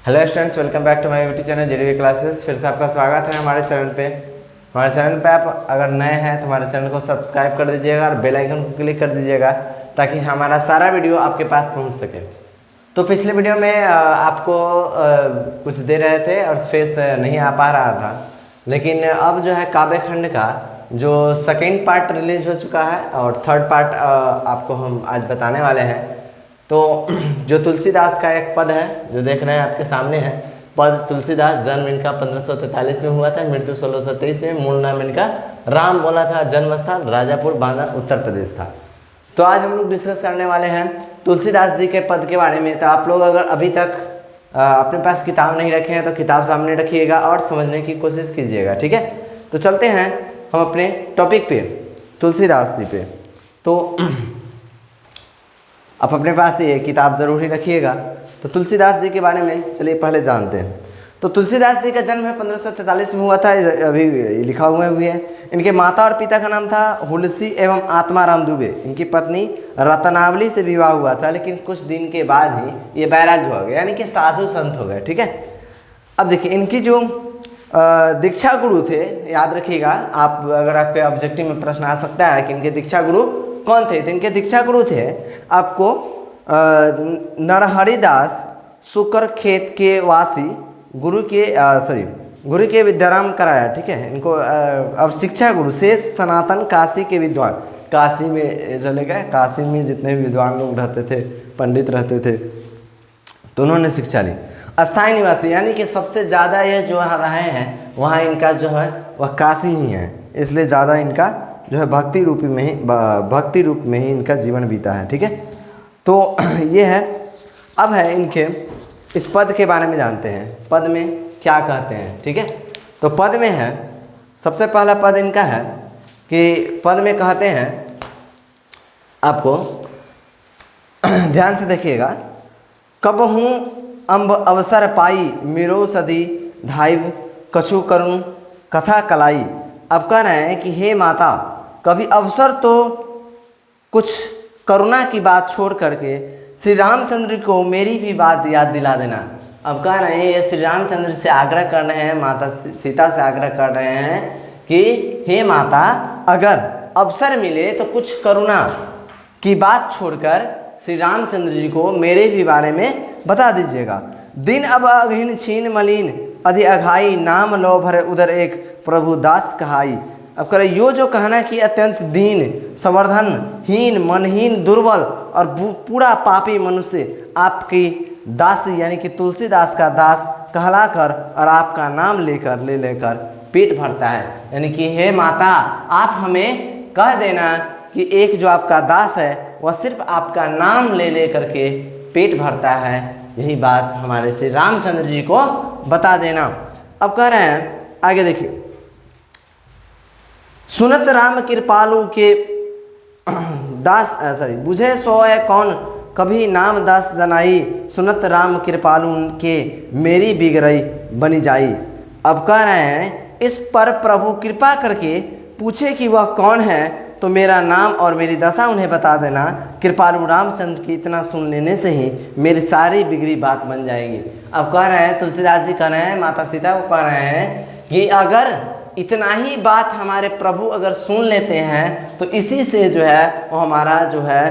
Hello students, welcome back to my YouTube channel JDV classes. फिर से आपका स्वागत है हमारे चैनल पे। हमारे चैनल पे आप अगर नए हैं तो हमारे चैनल को सब्सक्राइब कर दीजिएगा और बेल आइकन को क्लिक कर दीजिएगा ताकि हमारा सारा वीडियो आपके पास पहुंच सके। तो पिछले वीडियो में आपको कुछ दे रहे थे और फेस नहीं आ पा रहा था, लेकिन अब जो है काव्य खंड का जो सेकेंड पार्ट रिलीज हो चुका है और थर्ड पार्ट आपको हम आज बताने वाले हैं। तो जो तुलसीदास का एक पद है जो देख रहे हैं आपके सामने है, पद तुलसीदास, जन्म इनका 1543 में हुआ था, मृत्यु 1623 में। मूल नाम इनका राम बोला था, जन्म स्थान राजापुर बांदा उत्तर प्रदेश था। तो आज हम लोग डिस्कस करने वाले हैं तुलसीदास जी के पद के बारे में। तो आप लोग अगर अभी तक अपने पास किताब नहीं रखे हैं तो किताब सामने रखिएगा और समझने की कोशिश कीजिएगा, ठीक है। तो चलते हैं हम अपने टॉपिक पे, तुलसीदास जी पे। तो आप अपने पास ये किताब जरूर ही रखिएगा। तो तुलसीदास जी के बारे में चलिए पहले जानते हैं। तो तुलसीदास जी का जन्म है 1543 में हुआ था, अभी लिखा हुआ भी है। इनके माता और पिता का नाम था हुलसी एवं आत्माराम दुबे। इनकी पत्नी रतनावली से विवाह हुआ था, लेकिन कुछ दिन के बाद ही ये वैराग्य हो गए, यानी कि साधु संत हो गए, ठीक है। अब देखिए इनकी जो दीक्षा गुरु थे, याद रखिएगा आप, अगर आपके ऑब्जेक्टिव में प्रश्न आ सकता है कि इनके दीक्षा गुरु कौन थे। तो इनके दीक्षा गुरु थे आपको नरहरिदास शुक्र खेत के वासी गुरु के विद्याराम कराया, ठीक है। इनको अब शिक्षा गुरु शेष सनातन काशी के विद्वान, काशी में चले गए। काशी में जितने भी विद्वान लोग रहते थे, पंडित रहते थे, तो उन्होंने शिक्षा ली। अस्थायी निवासी, यानी कि सबसे ज़्यादा ये जो रहे हैं वहाँ इनका जो है वह काशी ही है, इसलिए ज़्यादा इनका जो है भक्ति रूप में ही इनका जीवन बीता है, ठीक है। तो ये है। अब है इनके इस पद के बारे में जानते हैं, पद में क्या कहते हैं, ठीक है। तो पद में है, सबसे पहला पद इनका है कि पद में कहते हैं, आपको ध्यान से देखिएगा, कबहूँ अम्ब अवसर पाई मेरो सदी धाइब कछु करुण कथा कलाई। अब कह रहे हैं कि हे माता, कभी अवसर तो कुछ करुणा की बात छोड़ करके श्री रामचंद्र को मेरी भी बात याद दिला देना। अब कह रहे हैं, ये श्री रामचंद्र से आग्रह कर रहे हैं, माता सीता से आग्रह कर रहे हैं कि हे माता, अगर अवसर मिले तो कुछ करुणा की बात छोड़कर श्री रामचंद्र जी को मेरे भी बारे में बता दीजिएगा। दिन अब अघिन छीन मलिन अधि अघाई, नाम लो भर उधर एक प्रभु दास कहाई। अब कह रहे यो जो कहना कि अत्यंत दीन, संवर्धन हीन, मनहीन, दुर्बल और पूरा पापी मनुष्य आपकी दासी यानी कि तुलसीदास का दास कहलाकर और आपका नाम लेकर पेट भरता है। यानी कि हे माता, आप हमें कह देना कि एक जो आपका दास है वह सिर्फ आपका नाम ले करके पेट भरता है, यही बात हमारे श्री रामचंद्र जी को बता देना। अब कह रहे हैं आगे देखिए, सुनत राम कृपालु के दास बुझे सोए कौन कभी नाम दास जनाई, सुनत राम कृपालु के मेरी बिगड़ई बनी जाई। अब कह रहे हैं इस पर प्रभु कृपा करके पूछे कि वह कौन है, तो मेरा नाम और मेरी दशा उन्हें बता देना। कृपालु रामचंद्र की इतना सुन लेने से ही मेरी सारी बिगड़ी बात बन जाएगी। अब कह रहे हैं, तुलसीदास जी कह रहे हैं, माता सीता को कह रहे हैं कि अगर इतना ही बात हमारे प्रभु अगर सुन लेते हैं तो इसी से जो है वो हमारा जो है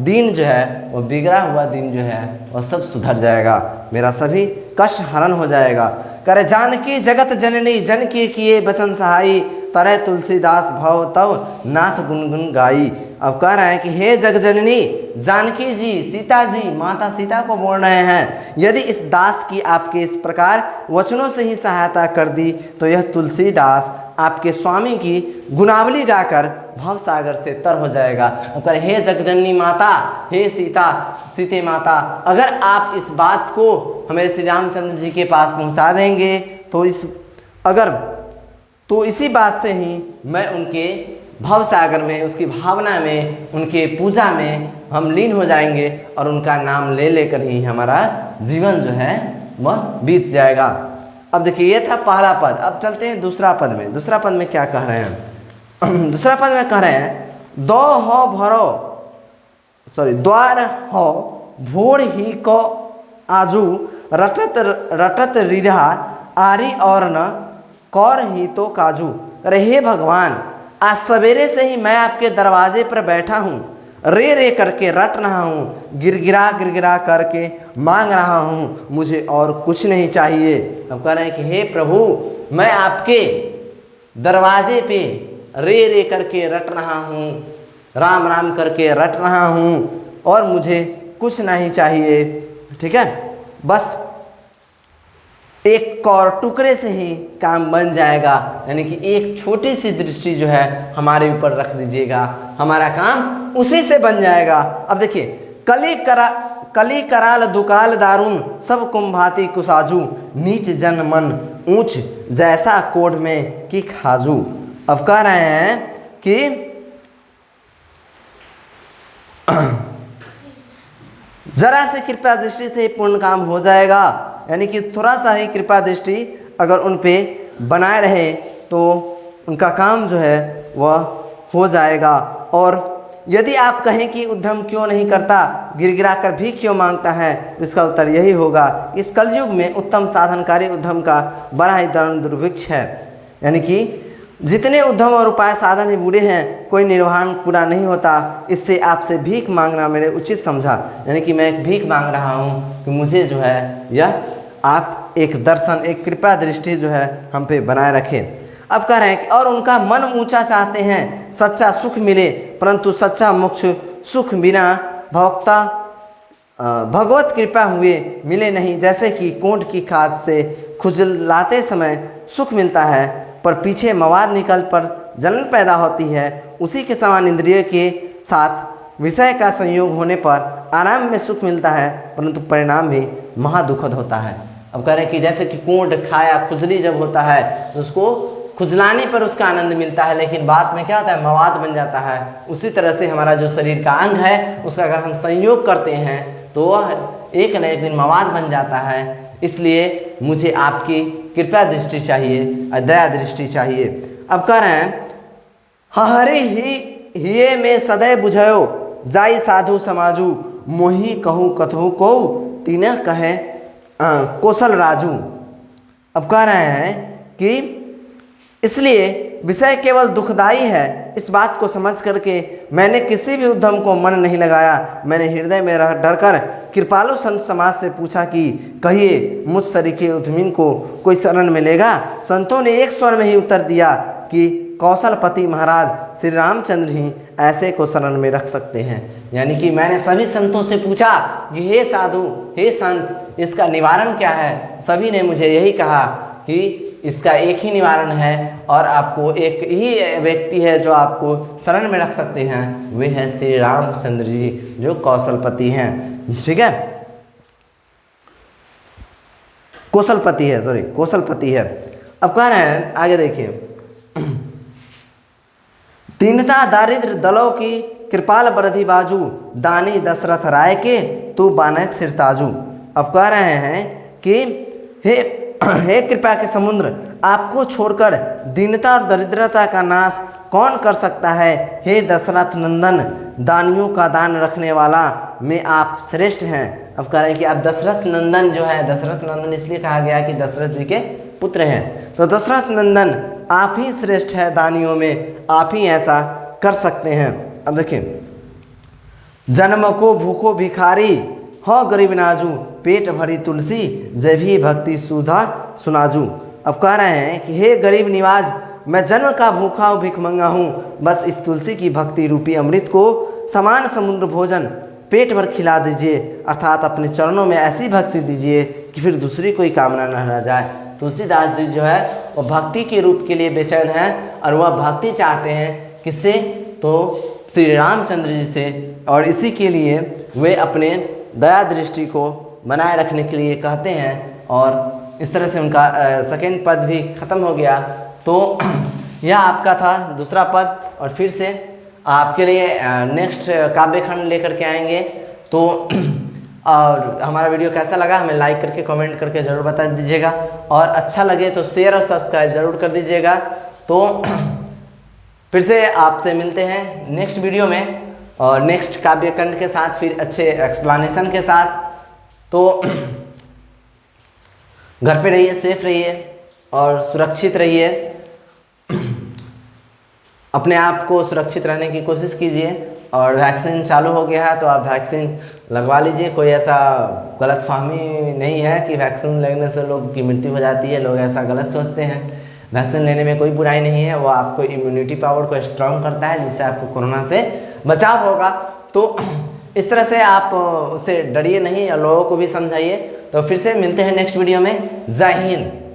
दिन जो है वो बिगड़ा हुआ दिन जो है वो सब सुधर जाएगा, मेरा सभी कष्ट हरण हो जाएगा। करे जानकी जगत जननी, जन के किए बचन सहाई, तरह तुलसीदास भव तव नाथ गुनगुन गाई। अब कह रहे हैं कि हे जगजननी, जानकी जी, सीता जी, माता सीता को बोल रहे हैं, यदि इस दास की आपके इस प्रकार वचनों से ही सहायता कर दी तो यह तुलसीदास आपके स्वामी की गुणावली गाकर भव सागर से तर हो जाएगा। अब कह रहे हे जगजननी माता, हे सीते माता, अगर आप इस बात को हमारे श्री रामचंद्र जी के पास पहुंचा देंगे तो इसी बात से ही मैं उनके भव सागर में, उसकी भावना में, उनके पूजा में हम लीन हो जाएंगे और उनका नाम लेकर ही हमारा जीवन जो है वह बीत जाएगा। अब देखिए ये था पहला पद। अब चलते हैं दूसरा पद में। दूसरा पद में क्या कह रहे हैं? दूसरा पद में कह रहे हैं, द्वार हो भोर ही को आजू रटत रटत रीढ़ा आरी और न कौर ही तो काजू। अरे हे भगवान, आज सवेरे से ही मैं आपके दरवाजे पर बैठा हूँ, रे रे करके रट रहा हूँ, गिरगिरा करके मांग रहा हूँ, मुझे और कुछ नहीं चाहिए। अब कह रहे हैं कि हे प्रभु, मैं आपके दरवाजे पे रे रे करके रट रहा हूँ, राम राम करके रट रहा हूँ, और मुझे कुछ नहीं चाहिए। ठीक है, बस एक कौर टुकड़े से ही काम बन जाएगा, यानी कि एक छोटी सी दृष्टि जो है हमारे ऊपर रख दीजिएगा, हमारा काम उसी से बन जाएगा। अब देखिए, कली कराल दुकाल दारुन सब कुंभाती कुसाजू, नीच जन मन ऊंच जैसा कोड में कि खाजू। अब कह रहे हैं कि जरा से कृपा दृष्टि से पूर्ण काम हो जाएगा, यानी कि थोड़ा सा ही कृपा दृष्टि अगर उन पे बनाए रहे तो उनका काम जो है वह हो जाएगा। और यदि आप कहें कि उद्यम क्यों नहीं करता, गिरगिरा कर भी क्यों मांगता है, तो इसका उत्तर यही होगा, इस कलयुग में उत्तम साधनकारी उद्यम का बड़ा ही दारुण दुर्भिक्ष है। यानी कि जितने उद्यम और उपाय साधन ही बूढ़े हैं, कोई निर्वहन पूरा नहीं होता। इससे आपसे भीख मांगना मैंने उचित समझा, यानी कि मैं भीख मांग रहा हूँ कि मुझे जो है यह आप एक दर्शन, एक कृपा दृष्टि जो है हम पे बनाए रखें। अब कह रहे हैं कि और उनका मन ऊंचा चाहते हैं, सच्चा सुख मिले, परंतु सच्चा मोक्ष सुख बिना भगवत कृपा हुए मिले नहीं। जैसे कि कोंट की खाद से खुजलाते समय सुख मिलता है, पर पीछे मवाद निकल पर जलन पैदा होती है, उसी के समान इंद्रिय के साथ विषय का संयोग होने पर आराम में सुख मिलता है, परंतु परिणाम भी महादुखद होता है। अब कह रहे हैं कि जैसे कि कोंड खाया खुजली जब होता है तो उसको खुजलाने पर उसका आनंद मिलता है, लेकिन बाद में क्या होता है, मवाद बन जाता है। उसी तरह से हमारा जो शरीर का अंग है उसका अगर हम संयोग करते हैं तो वह एक न एक दिन मवाद बन जाता है। इसलिए मुझे आपकी कृपा दृष्टि चाहिए, दया दृष्टि चाहिए। अब कह रहे हैं हरे हिये में सदैव बुझयो, जाई साधु समाजू, मोही कहूँ कथु को, तीन कहे कौशल राजू। अब कह रहे हैं कि इसलिए विषय केवल दुखदाई है, इस बात को समझ करके मैंने किसी भी उद्यम को मन नहीं लगाया। मैंने हृदय में रह डरकर कृपालु संत समाज से पूछा कि कहिए मुझ सरीखे उद्यमी को कोई शरण मिलेगा। संतों ने एक स्वर में ही उत्तर दिया कि कौशलपति महाराज श्री रामचंद्र ही ऐसे को शरण में रख सकते हैं। यानी कि मैंने सभी संतों से पूछा कि हे साधु, हे संत, इसका निवारण क्या है। सभी ने मुझे यही कहा कि इसका एक ही निवारण है और आपको एक ही व्यक्ति है जो आपको शरण में रख सकते हैं, वे हैं श्री रामचंद्र जी जो कौशलपति हैं। ठीक है, कौशलपति है, सॉरी कौशलपति है। अब कह रहे हैं आगे देखिए, दीनता दारिद्र दलों की कृपाल बरधि बाजू, दानी दशरथ राय के तू बानैत सिरताजू। अब कह रहे हैं कि हे कृपा के समुद्र, आपको छोड़कर दीनता और दरिद्रता का नाश कौन कर सकता है। हे दशरथ नंदन, दानियों का दान रखने वाला में आप श्रेष्ठ हैं। अब कह रहे हैं कि आप दशरथ नंदन जो है, दशरथ नंदन इसलिए कहा गया कि दशरथ जी के पुत्र हैं, तो दशरथ नंदन आप ही श्रेष्ठ है दानियों में, आप ही ऐसा कर सकते हैं। अब देखिए, जन्म को भूखो भिखारी, हो गरीब नाजू, पेट भरी तुलसी, जय भी भक्ति सुधा सुनाजू। अब कह रहे हैं कि हे गरीब निवाज, मैं जन्म का भूखा भिखमंगा हूँ, बस इस तुलसी की भक्ति रूपी अमृत को समान समुद्र भोजन पेट भर खिला दीजिए, अर्थात अपने चरणों में ऐसी भक्ति दीजिए कि फिर दूसरी कोई कामना न रह जाए। तुलसीदास जी जो है वो भक्ति के रूप के लिए बेचैन है और वह भक्ति चाहते हैं किससे, तो श्री रामचंद्र जी से, और इसी के लिए वे अपने दया दृष्टि को बनाए रखने के लिए कहते हैं। और इस तरह से उनका सेकेंड पद भी ख़त्म हो गया। तो यह आपका था दूसरा पद, और फिर से आपके लिए नेक्स्ट काव्य खंड लेकर के आएंगे। तो और हमारा वीडियो कैसा लगा हमें लाइक करके कमेंट करके ज़रूर बता दीजिएगा, और अच्छा लगे तो शेयर और सब्सक्राइब ज़रूर कर दीजिएगा। तो फिर से आपसे मिलते हैं नेक्स्ट वीडियो में और नेक्स्ट काव्य खंड के साथ, फिर अच्छे एक्सप्लेनेशन के साथ। तो घर पे रहिए, सेफ रहिए और सुरक्षित रहिए। अपने आप को सुरक्षित रहने की कोशिश कीजिए। और वैक्सीन चालू हो गया है तो आप वैक्सीन लगवा लीजिए। कोई ऐसा गलतफहमी नहीं है कि वैक्सीन लगने से लोग की मृत्यु हो जाती है, लोग ऐसा गलत सोचते हैं। वैक्सीन लेने में कोई बुराई नहीं है, वो आपको इम्यूनिटी पावर को स्ट्रॉन्ग करता है, जिससे आपको कोरोना से बचाव होगा। तो इस तरह से आप उससे डरिए नहीं और लोगों को भी समझाइए। तो फिर से मिलते हैं नेक्स्ट वीडियो में। जय हिंद।